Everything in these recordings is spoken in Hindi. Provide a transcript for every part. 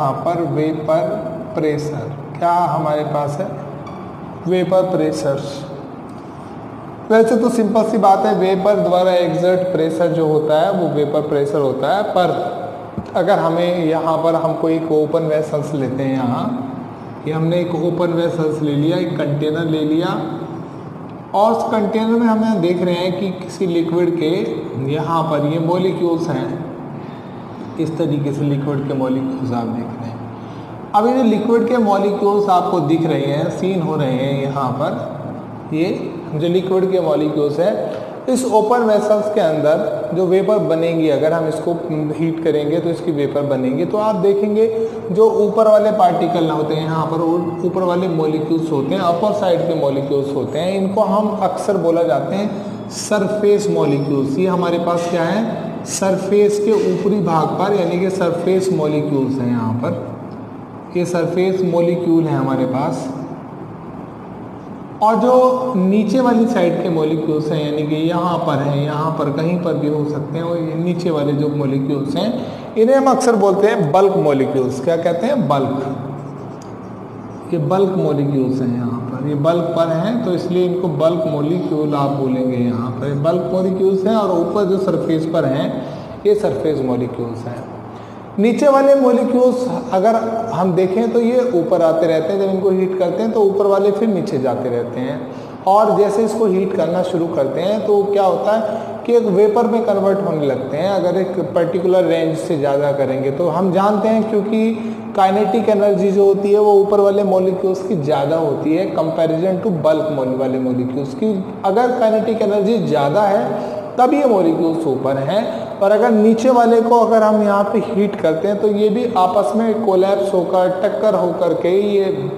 यहाँ पर वेपर प्रेशर। क्या हमारे पास है? Vapour pressure. वैसे तो सिंपल सी बात है, वेपर द्वारा एग्जर्ट प्रेशर जो होता है वो वेपर प्रेशर होता है, पर अगर हमें यहाँ पर हमको एक ओपन वेसल्स लेते हैं, यहाँ ये हमने एक ओपन वेसल्स ले लिया, एक कंटेनर ले लिया, और उस कंटेनर में हमें देख रहे हैं कि किसी लिक्विड के यहाँ पर ये मॉलिक्यूल्स हैं, इस तरीके से लिक्विड के मॉलिक्यूल्स आप देख रहे हैं। अब ये जो लिक्विड के मॉलिक्यूल्स आपको दिख रहे हैं, सीन हो रहे हैं यहाँ पर, ये जो लिक्विड के मॉलिक्यूल्स है, इस ओपन वेसल्स के अंदर जो वेपर बनेगी, अगर हम इसको हीट करेंगे तो इसकी वेपर बनेगी। तो आप देखेंगे जो ऊपर वाले पार्टिकल होते हैं, यहाँ पर ऊपर वाले मॉलिक्यूल्स होते हैं, अपर साइड के मॉलिक्यूल्स होते हैं, इनको हम अक्सर बोला जाते हैं सरफेस मॉलिक्यूल्स। ये हमारे पास क्या है? सरफेस के ऊपरी भाग पर, यानी कि सरफेस मॉलिक्यूल्स हैं। यहाँ पर ये सरफेस मॉलिक्यूल है हमारे पास, और जो नीचे वाली साइड के मॉलिक्यूल्स हैं, यानी कि यहाँ पर हैं, यहाँ पर कहीं पर भी हो सकते हैं, और ये नीचे वाले जो मॉलिक्यूल्स हैं, इन्हें हम अक्सर बोलते हैं बल्क मॉलिक्यूल्स। क्या कहते हैं? बल्क। ये बल्क मॉलिक्यूल्स हैं, यहाँ पर ये बल्क पर हैं, तो इसलिए इनको बल्क मॉलिक्यूल आप बोलेंगे। यहाँ पर बल्क मॉलिक्यूल्स हैं, और ऊपर जो सरफेस पर हैं ये सरफेस मॉलिक्यूल्स हैं। नीचे वाले मॉलिक्यूल्स अगर हम देखें तो ये ऊपर आते रहते हैं, जब इनको हीट करते हैं तो ऊपर वाले फिर नीचे जाते रहते हैं, और जैसे इसको हीट करना शुरू करते हैं तो क्या होता है कि एक वेपर में कन्वर्ट होने लगते हैं। अगर एक पर्टिकुलर रेंज से ज़्यादा करेंगे तो हम जानते हैं, क्योंकि काइनेटिक एनर्जी जो होती है वो ऊपर वाले मॉलिक्यूल्स की ज़्यादा होती है कंपैरिजन टू बल्क वाले मॉलिक्यूल्स की। अगर काइनेटिक एनर्जी ज़्यादा है तब ये मॉलिक्यूल्स ऊपर हैं, और अगर नीचे वाले को अगर हम यहाँ पे हीट करते हैं तो ये भी आपस में कोलैप्स होकर, टक्कर होकर के ये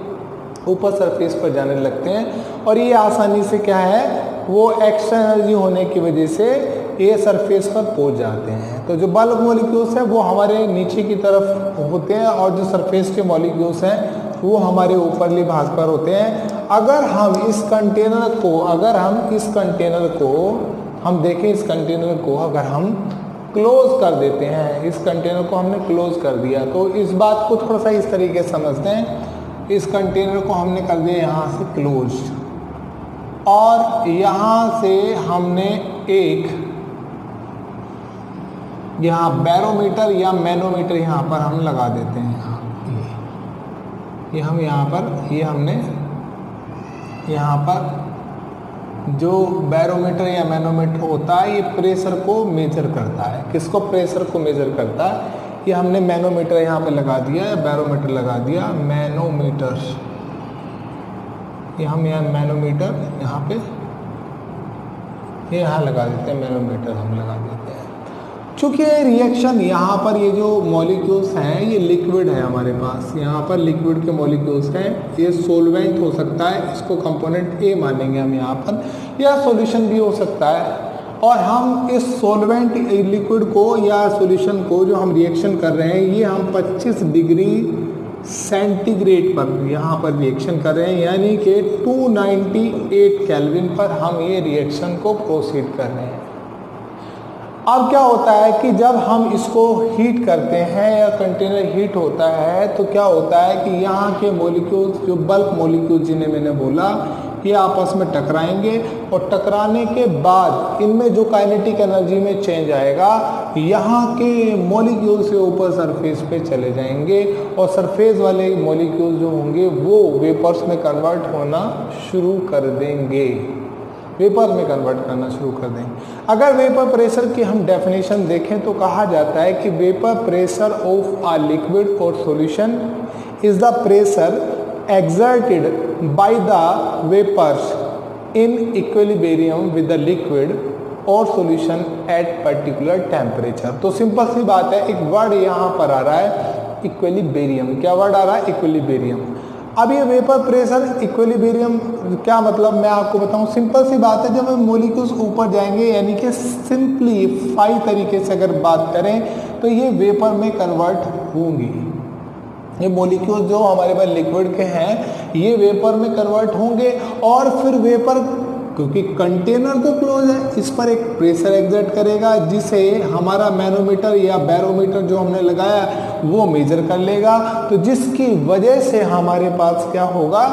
ऊपर सरफेस पर जाने लगते हैं, और ये आसानी से क्या है, वो एक्स्ट्रा एनर्जी होने की वजह से ये सरफेस पर पहुंच जाते हैं। तो जो बल्क मॉलिक्यूल्स हैं वो हमारे नीचे की तरफ होते हैं, और जो सरफेस के मॉलिक्यूल्स हैं वो हमारे ऊपरली भाग पर होते हैं। अगर हम इस कंटेनर को हम देखें, इस कंटेनर को अगर हम क्लोज कर देते हैं, इस कंटेनर को हमने क्लोज कर दिया, तो इस बात को थोड़ा सा इस तरीके से समझते हैं। इस कंटेनर को हमने कर दिया यहाँ से क्लोज, और यहाँ से हमने एक यहाँ बैरोमीटर या मैनोमीटर यहाँ पर हम लगा देते हैं। ये हम यहाँ पर ये हमने यहाँ पर जो बैरोमीटर या मैनोमीटर होता है ये प्रेशर को मेजर करता है। किसको? प्रेशर को मेजर करता है। ये हमने मैनोमीटर यहाँ पे लगा दिया या बैरोमीटर लगा दिया, मैनोमीटर। ये हम यहाँ मैनोमीटर यहाँ पे ये यहाँ लगा देते हैं, मैनोमीटर हम लगा देते हैं। चूँकि रिएक्शन यहाँ पर ये जो मॉलिक्यूल्स हैं ये लिक्विड है हमारे पास, यहाँ पर लिक्विड के मॉलिक्यूल्स हैं, ये सोलवेंट हो सकता है, इसको कंपोनेंट ए मानेंगे हम यहाँ पर, या सॉल्यूशन भी हो सकता है। और हम इस सोलवेंट लिक्विड को या सॉल्यूशन को जो हम रिएक्शन कर रहे हैं ये हम 25 डिग्री सेंटीग्रेड पर यहाँ पर रिएक्शन कर रहे हैं, यानी कि 298 केल्विन पर हम ये रिएक्शन को प्रोसीड कर रहे हैं। अब क्या होता है कि जब हम इसको हीट करते हैं या कंटेनर हीट होता है तो क्या होता है कि यहाँ के मॉलिक्यूल्स, जो बल्क मॉलिक्यूल्स जिन्हें मैंने बोला, ये आपस में टकराएंगे, और टकराने के बाद इनमें जो काइनेटिक एनर्जी में चेंज आएगा, यहाँ के मॉलिक्यूल से ऊपर सरफेस पे चले जाएंगे, और सरफेस वाले मॉलिक्यूल जो होंगे वो वेपर्स में कन्वर्ट होना शुरू कर देंगे, वेपर में कन्वर्ट करना शुरू कर देंगे। अगर वेपर प्रेशर की हम डेफिनेशन देखें तो कहा जाता है कि vapour pressure of a liquid or solution is the pressure exerted by the vapors in equilibrium with the liquid or solution at particular temperature। तो सिंपल सी बात है, एक वर्ड यहाँ पर आ रहा है इक्विलिब्रियम। क्या वर्ड आ रहा है? इक्विलिब्रियम। अब ये वेपर प्रेशर इक्विलिब्रियम क्या मतलब मैं आपको बताऊं। सिंपल सी बात है, जब मॉलिक्यूल्स ऊपर जाएंगे, यानी कि सिंपलीफाई तरीके से अगर बात करें तो ये वेपर में कन्वर्ट होंगी। ये मॉलिक्यूल जो हमारे पास लिक्विड के हैं ये वेपर में कन्वर्ट होंगे, और फिर वेपर क्योंकि कंटेनर तो क्लोज है, इस पर एक प्रेशर एग्जर्ट करेगा जिसे हमारा मैनोमीटर या बैरोमीटर जो हमने लगाया वो मेजर कर लेगा, तो जिसकी वजह से हमारे पास क्या होगा,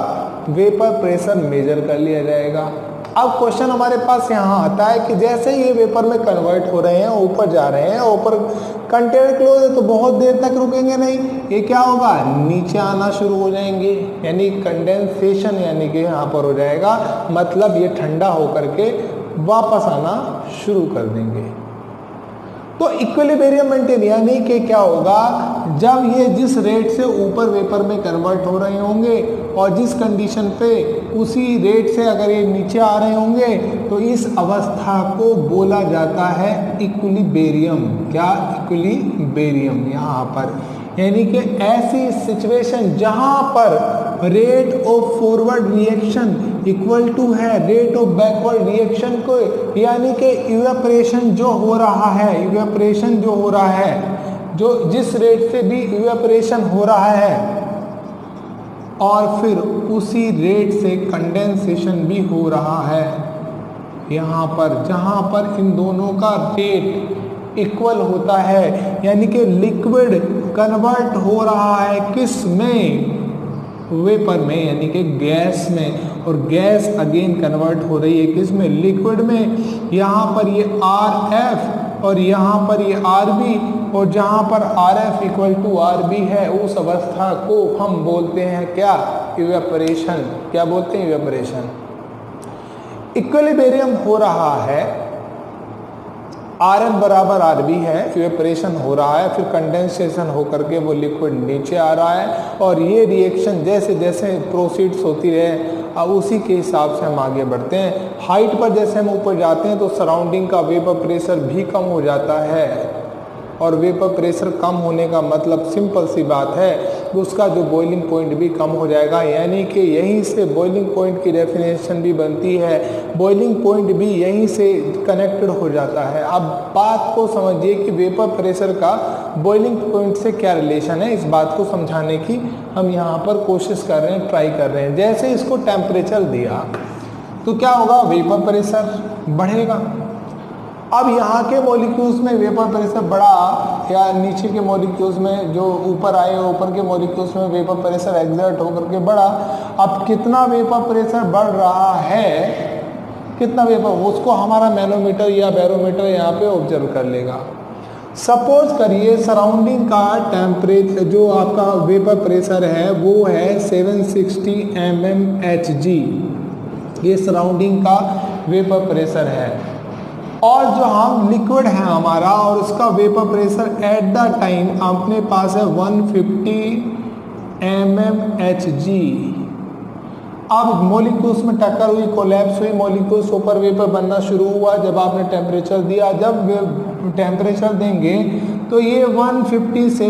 वेपर प्रेशर मेजर कर लिया जाएगा। अब क्वेश्चन हमारे पास यहाँ आता है कि जैसे ये वेपर में कन्वर्ट हो रहे हैं, ऊपर जा रहे हैं, ऊपर कंटेनर क्लोज है तो बहुत देर तक रुकेंगे नहीं, ये क्या होगा, नीचे आना शुरू हो जाएंगे, यानी कंडेंसेशन यानी कि यहाँ पर हो जाएगा, मतलब ये ठंडा होकर के वापस आना शुरू कर देंगे। तो इक्विलिब्रियम मेंटेन यानी कि क्या होगा, जब ये जिस रेट से ऊपर वेपर में कन्वर्ट हो रहे होंगे और जिस कंडीशन पे उसी रेट से अगर ये नीचे आ रहे होंगे तो इस अवस्था को बोला जाता है इक्विलिब्रियम। क्या, इक्विलिब्रियम यहाँ पर, यानी कि ऐसी सिचुएशन जहां पर rate of forward reaction equal to है रेट ऑफ बैकवर्ड रिएक्शन को, यानी कि इवेपोरेशन जो हो रहा है, इवेपोरेशन जो हो रहा है, जो जिस रेट से भी इवेपोरेशन हो रहा है और फिर उसी रेट से कंडेंसेशन भी हो रहा है, यहाँ पर जहाँ पर इन दोनों का रेट इक्वल होता है, यानी कि लिक्विड कन्वर्ट हो रहा है किस में, वेपर में, यानी कि गैस में, और गैस अगेन कन्वर्ट हो रही है किस में, लिक्विड में। यहाँ पर ये RF और यहाँ पर ये RB, और जहाँ पर RF इक्वल टू RB है उस अवस्था को हम बोलते हैं क्या, इवेपोरेशन। क्या बोलते हैं, इवेपोरेशन। इक्विलिब्रियम हो रहा है, RF बराबर RB है, इवेपोरेशन हो रहा है, फिर कंडेंसेशन होकर के वो लिक्विड नीचे आ रहा है, और ये रिएक्शन जैसे जैसे प्रोसीड्स होती रहे अब उसी के हिसाब से हम आगे बढ़ते हैं। हाइट पर जैसे हम ऊपर जाते हैं तो सराउंडिंग का वेपर प्रेशर भी कम हो जाता है, और वेपर प्रेशर कम होने का मतलब सिंपल सी बात है उसका जो बॉइलिंग पॉइंट भी कम हो जाएगा, यानी कि यहीं से बॉइलिंग पॉइंट की डेफिनेशन भी बनती है, बॉइलिंग पॉइंट भी यहीं से कनेक्टेड हो जाता है। अब बात को समझिए कि वेपर प्रेशर का बॉइलिंग पॉइंट से क्या रिलेशन है, इस बात को समझाने की हम यहाँ पर कोशिश कर रहे हैं, ट्राई कर रहे हैं। जैसे इसको टेम्परेचर दिया तो क्या होगा, वेपर प्रेशर बढ़ेगा। अब यहाँ के मॉलिक्यूल्स में वेपर प्रेशर बढ़ा या नीचे के मॉलिक्यूल्स में जो ऊपर आए, ऊपर के मॉलिक्यूल्स में वेपर प्रेशर एग्जर्ट होकर के बढ़ा। अब कितना वेपर प्रेशर बढ़ रहा है, कितना वेपर, उसको हमारा मैनोमीटर या बैरोमीटर यहाँ पे ऑब्जर्व कर लेगा। सपोज करिए सराउंडिंग का टेम्परेचर जो आपका वेपर प्रेशर है वो है 760 mmHg, ये सराउंडिंग का वेपर प्रेशर है। और जो हम लिक्विड है हमारा और उसका vapour pressure at the time अपने पास है 150 mmHg। अब मॉलिक्यूल्स में टक्कर हुई, कोलैप्स हुई, मॉलिक्यूल्स ऊपर वेपर बनना शुरू हुआ जब आपने टेम्परेचर दिया। जब टेम्परेचर देंगे तो ये 150 से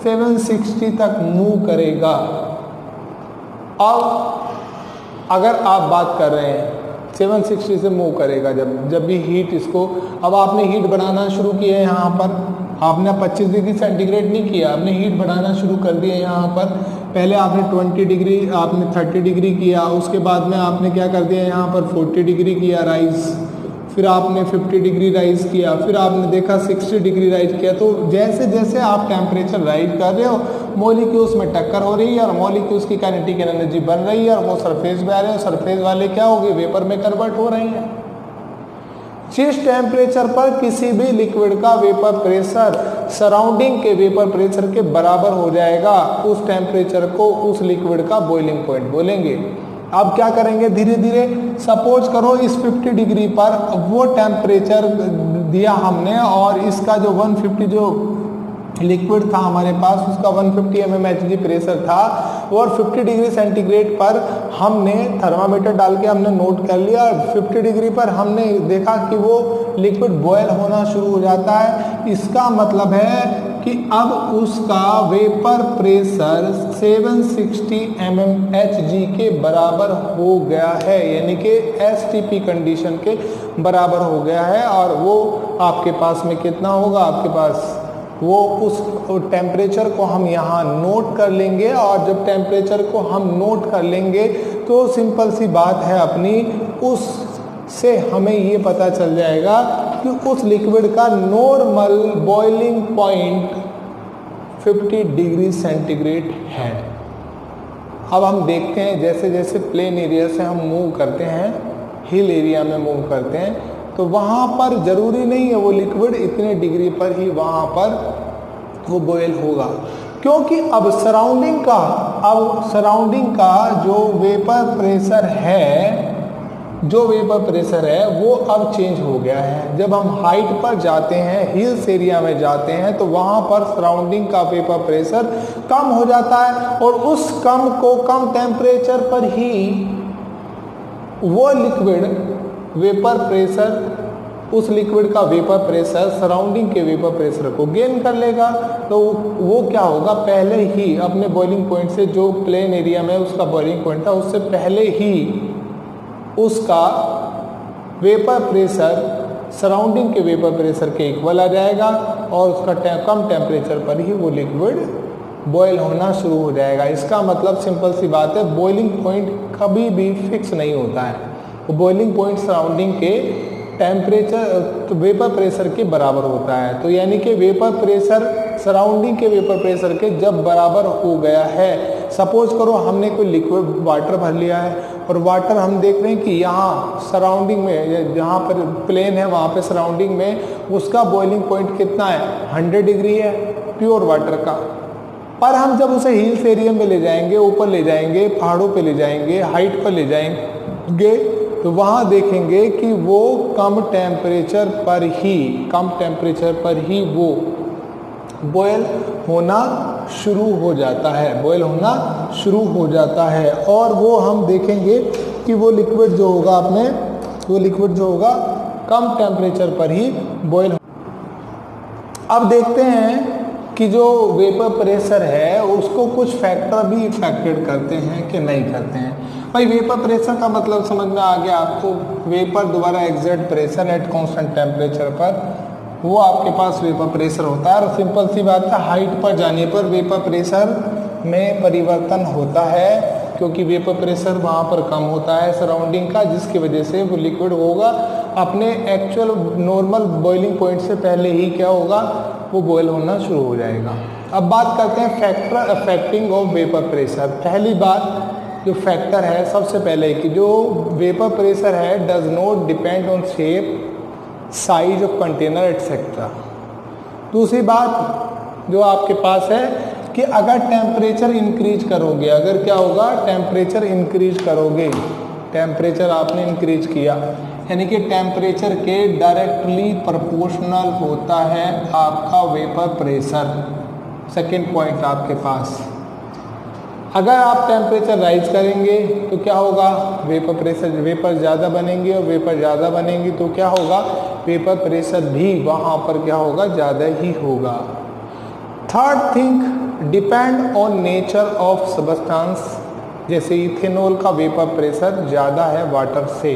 760 तक मूव करेगा। अब अगर आप बात कर रहे हैं 760 से मूव करेगा जब भी हीट इसको, अब आपने हीट बनाना शुरू किया है, यहाँ पर आपने 25 डिग्री सेंटीग्रेड नहीं किया, आपने हीट बढ़ाना शुरू कर दिया। यहाँ पर पहले आपने 20 डिग्री, आपने 30 डिग्री किया, उसके बाद में आपने क्या कर दिया, यहाँ पर 40 डिग्री किया राइज, फिर आपने 50 डिग्री राइज किया, फिर आपने देखा 60 डिग्री राइज किया। तो जैसे जैसे आप टेम्परेचर राइज कर रहे हो मॉलिक्यूल्स में टक्कर हो रही है और मॉलिक्यूल्स की काइनेटिक एनर्जी बन रही है और वो सरफेस पे आ रहे हैं, सरफेस वाले क्या हो गए, वेपर में कन्वर्ट हो रहे हैं। जिस टेम्परेचर पर किसी भी लिक्विड का वेपर प्रेशर सराउंडिंग के वेपर प्रेशर के बराबर हो जाएगा उस टेम्परेचर को उस लिक्विड का बॉइलिंग पॉइंट बोलेंगे। अब क्या करेंगे, धीरे धीरे सपोज करो इस 50 डिग्री पर वो टेम्परेचर दिया हमने और इसका जो 150 जो लिक्विड था हमारे पास उसका 150 mmHg प्रेशर था और 50 डिग्री सेंटीग्रेड पर हमने थर्मामीटर डाल के हमने नोट कर लिया और 50 डिग्री पर हमने देखा कि वो लिक्विड बॉयल होना शुरू हो जाता है। इसका मतलब है कि अब उसका वेपर प्रेशर 760 mmHg के बराबर हो गया है, यानी कि STP कंडीशन के बराबर हो गया है। और वो आपके पास में कितना होगा, आपके पास वो उस टेम्परेचर को हम यहाँ नोट कर लेंगे और जब टेम्परेचर को हम नोट कर लेंगे तो सिंपल सी बात है अपनी उससे हमें ये पता चल जाएगा कि उस लिक्विड का normal boiling point 50 degree centigrade है। अब हम देखते हैं जैसे जैसे प्लेन एरिया से हम मूव करते हैं, हिल एरिया में मूव करते हैं, तो वहाँ पर ज़रूरी नहीं है वो लिक्विड इतने डिग्री पर ही वहाँ पर वो बॉयल होगा, क्योंकि अब सराउंडिंग का जो वेपर प्रेशर है वो अब चेंज हो गया है। जब हम हाइट पर जाते हैं, हिल्स एरिया में जाते हैं, तो वहाँ पर सराउंडिंग का वेपर प्रेशर कम हो जाता है और उस कम टेम्परेचर पर ही वो उस लिक्विड का वेपर प्रेशर सराउंडिंग के वेपर प्रेशर को गेन कर लेगा। तो वो क्या होगा, पहले ही अपने बॉइलिंग पॉइंट से, जो प्लेन एरिया में उसका बॉइलिंग पॉइंट था, उससे पहले ही उसका वेपर प्रेशर सराउंडिंग के वेपर प्रेशर के इक्वल आ जाएगा और उसका कम टेम्परेचर पर ही वो लिक्विड बॉयल होना शुरू हो जाएगा। इसका मतलब सिंपल सी बात है, बॉइलिंग पॉइंट कभी भी फिक्स नहीं होता है। वो बॉइलिंग पॉइंट सराउंडिंग के टेम्परेचर वेपर प्रेशर के बराबर होता है। तो यानी कि वेपर प्रेशर सराउंडिंग के वेपर प्रेशर के जब बराबर हो गया है, सपोज करो हमने कोई लिक्विड वाटर भर लिया है और वाटर हम देख रहे हैं कि यहाँ सराउंडिंग में, जहाँ पर प्लेन है वहाँ पे सराउंडिंग में उसका बॉइलिंग पॉइंट कितना है, 100 डिग्री है प्योर वाटर का। पर हम जब उसे हिल्स एरिया में ले जाएंगे, ऊपर ले जाएंगे, पहाड़ों पे ले जाएंगे, हाइट पर ले जाएंगे, तो वहाँ देखेंगे कि वो कम टेम्परेचर पर ही वो बॉयल होना शुरू हो जाता है। और वो हम देखेंगे कि वो लिक्विड जो होगा कम टेम्परेचर पर ही बॉयल। अब देखते हैं कि जो वेपर प्रेशर है उसको कुछ फैक्टर भी इफेक्टेड करते हैं कि नहीं करते हैं। भाई वेपर प्रेशर का मतलब समझ में आ गया आपको, वेपर द्वारा exert pressure at constant temperature पर वो आपके पास वेपर प्रेशर होता है। और सिंपल सी बात है, हाइट पर जाने पर वेपर प्रेशर में परिवर्तन होता है, क्योंकि वेपर प्रेशर वहाँ पर कम होता है सराउंडिंग का, जिसकी वजह से वो लिक्विड होगा अपने एक्चुअल नॉर्मल बॉइलिंग पॉइंट से पहले ही क्या होगा, वो बॉयल होना शुरू हो जाएगा। अब बात करते हैं factor affecting of vapour pressure. पहली बात जो फैक्टर है सबसे पहले कि जो वेपर प्रेशर है does not depend on shape, size of container etcetera. दूसरी बात जो आपके पास है कि अगर टेम्परेचर इंक्रीज करोगे, अगर क्या होगा, टेम्परेचर इंक्रीज करोगे, टेम्परेचर आपने इंक्रीज किया, यानी कि टेम्परेचर के डायरेक्टली प्रोपोर्शनल होता है आपका वेपर प्रेशर। सेकंड पॉइंट आपके पास, अगर आप टेम्परेचर राइज करेंगे तो क्या होगा, वेपर ज़्यादा बनेंगे, और वेपर ज़्यादा बनेंगी तो क्या होगा, वेपर प्रेशर भी वहाँ पर क्या होगा, ज़्यादा ही होगा। Third thing, depend on nature of substance. जैसे इथेनॉल का वेपर प्रेशर ज़्यादा है वाटर से,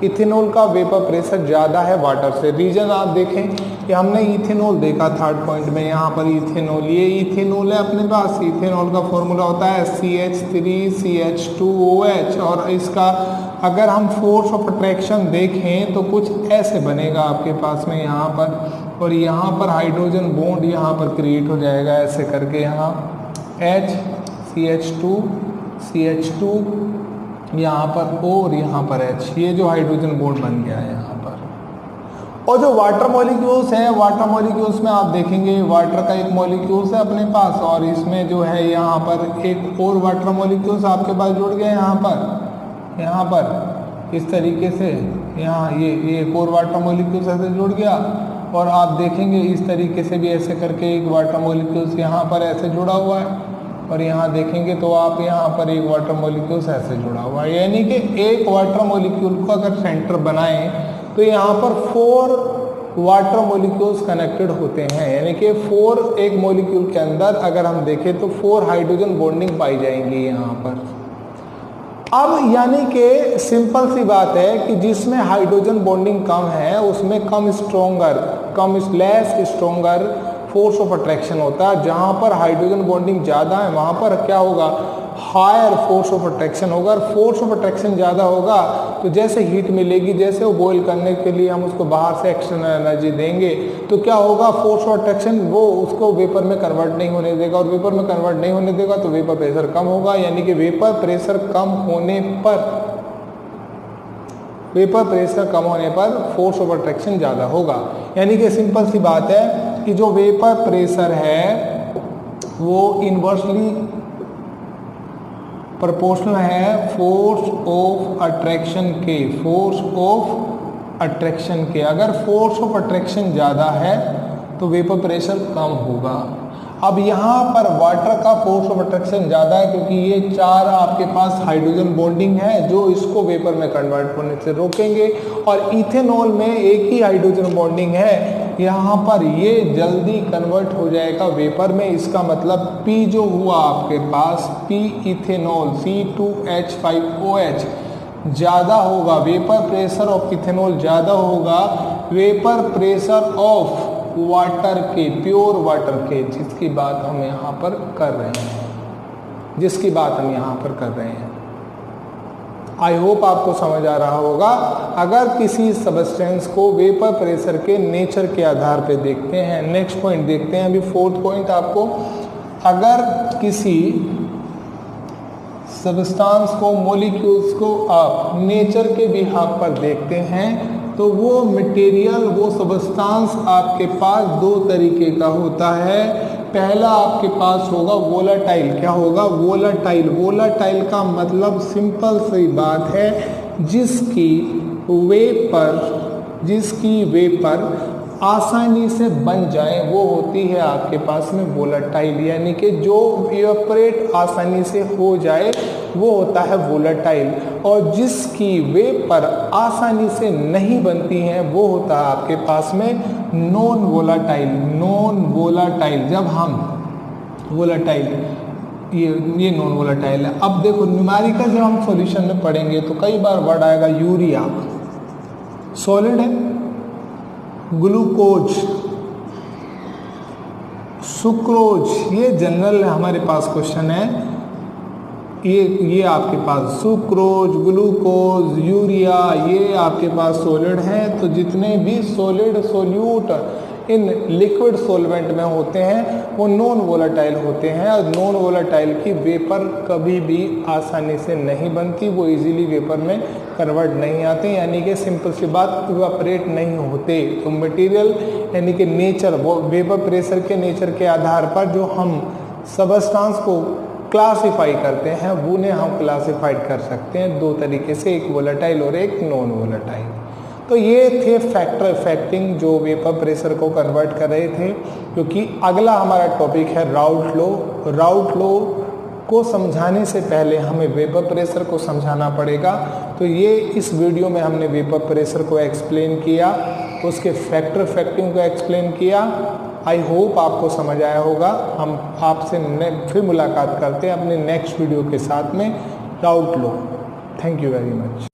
इथेनॉल का वेपर प्रेशर ज़्यादा है वाटर से। रीजन आप देखें कि हमने इथेनॉल देखा थर्ड पॉइंट में, यहाँ पर इथेनॉल, ये इथेनॉल है अपने पास। इथेनॉल का फॉर्मूला होता है CH3CH2OH, और इसका अगर हम फोर्स ऑफ अट्रैक्शन देखें तो कुछ ऐसे बनेगा आपके पास में यहाँ पर, और यहाँ पर हाइड्रोजन बॉन्ड यहाँ पर क्रिएट हो जाएगा ऐसे करके, यहाँ CH2 यहाँ पर O और यहाँ पर H, ये जो हाइड्रोजन बॉन्ड बन गया है यहाँ पर। और जो वाटर मॉलिक्यूल्स हैं, वाटर मॉलिक्यूल्स में आप देखेंगे वाटर का एक मॉलिक्यूल्स है अपने पास, और इसमें जो है यहाँ पर एक और वाटर मॉलिक्यूल्स आपके पास जुड़ गए यहाँ पर इस तरीके से, यहाँ ये एक और वाटर मॉलिक्यूल्स ऐसे जुड़ गया, और आप देखेंगे इस तरीके से भी ऐसे करके एक वाटर मॉलिक्यूल्स यहाँ पर ऐसे जुड़ा हुआ है, और यहाँ देखेंगे तो आप यहाँ पर एक वाटर मॉलिक्यूल्स ऐसे जुड़ा हुआ है। यानी कि एक वाटर मॉलिक्यूल को अगर सेंटर बनाएं तो यहाँ पर 4 वाटर मॉलिक्यूल्स कनेक्टेड होते हैं, यानी कि 4 एक मॉलिक्यूल के अंदर अगर हम देखें तो 4 हाइड्रोजन बॉन्डिंग पाई जाएंगी यहाँ पर। अब यानी कि सिंपल सी बात है कि जिसमें हाइड्रोजन बॉन्डिंग कम है उसमें less stronger force of attraction होता है। जहाँ पर हाइड्रोजन बॉन्डिंग ज़्यादा है वहाँ पर क्या होगा, हायर फोर्स ऑफ अट्रैक्शन होगा। और फोर्स ऑफ अट्रैक्शन ज़्यादा होगा तो जैसे हीट मिलेगी, जैसे वो बॉयल करने के लिए हम उसको बाहर से एक्सटर्नल एनर्जी देंगे तो क्या होगा, फोर्स ऑफ अट्रैक्शन वो उसको वेपर में कन्वर्ट नहीं होने देगा, और वेपर में कन्वर्ट नहीं होने देगा तो वेपर प्रेशर कम होगा। यानी कि वेपर प्रेशर कम होने पर फोर्स ऑफ अट्रैक्शन ज़्यादा होगा। यानी कि सिंपल सी बात है कि जो वेपर प्रेशर है वो इनवर्सली प्रोपोर्शनल है फोर्स ऑफ अट्रैक्शन के। अगर फोर्स ऑफ अट्रैक्शन ज़्यादा है तो वेपर प्रेशर कम होगा। अब यहाँ पर वाटर का फोर्स ऑफ अट्रैक्शन ज़्यादा है क्योंकि ये 4 आपके पास हाइड्रोजन बॉन्डिंग है जो इसको वेपर में कन्वर्ट होने से रोकेंगे, और इथेनॉल में एक ही हाइड्रोजन बॉन्डिंग है, यहाँ पर ये जल्दी कन्वर्ट हो जाएगा वेपर में। इसका मतलब P जो हुआ आपके पास, P इथेनॉल C2H5OH ज़्यादा होगा, वेपर प्रेशर ऑफ इथेनॉल ज़्यादा होगा वेपर प्रेशर ऑफ वाटर के, प्योर वाटर के, जिसकी बात हम यहाँ पर कर रहे हैं। आई होप आपको समझ आ रहा होगा। अगर किसी सब्सटेंस को वेपर प्रेशर के नेचर के आधार पे देखते हैं, नेक्स्ट पॉइंट देखते हैं, अभी 4th पॉइंट आपको, अगर किसी सब्सटेंस को, मॉलिक्यूल्स को आप नेचर के बिहाफ पर देखते हैं तो वो मटेरियल, वो सब्सटेंस आपके पास 2 तरीके का होता है। पहला आपके पास होगा वोलाटाइल। क्या होगा? वोलाटाइल। वोलाटाइल का मतलब सिंपल सी बात है, जिसकी वेपर आसानी से बन जाए वो होती है आपके पास में वोलाटाइल। यानी कि जो इवेपोरेट आसानी से हो जाए वो होता है वोलाटाइल, और जिसकी वेपर आसानी से नहीं बनती है वो होता है आपके पास में नॉन वोलाटाइल। जब हम वोलाटाइल, ये नॉन वोलाटाइल है। अब देखो न्यूमेरिकल जब हम सॉल्यूशन में पढ़ेंगे तो कई बार वर्ड आएगा यूरिया, सॉलिड है, ग्लूकोज, सुक्रोज, ये जनरल हमारे पास क्वेश्चन है। ये आपके पास सुक्रोज, ग्लूकोज, यूरिया, ये आपके पास सॉलिड हैं। तो जितने भी solid solute in liquid solvent में होते हैं वो नॉन वोलाटाइल होते हैं, और नॉन वोलाटाइल की वेपर कभी भी आसानी से नहीं बनती, वो इजीली वेपर में कन्वर्ट नहीं आते, यानी कि सिंपल सी बात, इवेपोरेट नहीं होते। तो मटेरियल यानी कि नेचर, वो वेपर प्रेशर के नेचर के आधार पर जो हम सब्सटेंस को क्लासिफाई करते हैं वो उन्हें हम क्लासिफाइड कर सकते हैं 2 तरीके से, एक वोलाटाइल और एक नॉन वोलाटाइल। तो ये थे फैक्टर इफेक्टिंग जो वेपर प्रेशर को कन्वर्ट कर रहे थे। क्योंकि अगला हमारा टॉपिक है राउट लॉ। राउट लॉ को समझाने से पहले हमें वेपर प्रेशर को समझाना पड़ेगा। तो ये इस वीडियो में हमने वेपर प्रेशर को एक्सप्लेन किया, उसके फैक्टर इफेक्टिंग को एक्सप्लेन किया। आई होप आपको समझ आया होगा। हम आपसे फिर मुलाकात करते हैं अपने नेक्स्ट वीडियो के साथ में, Raoult law. Thank you very much.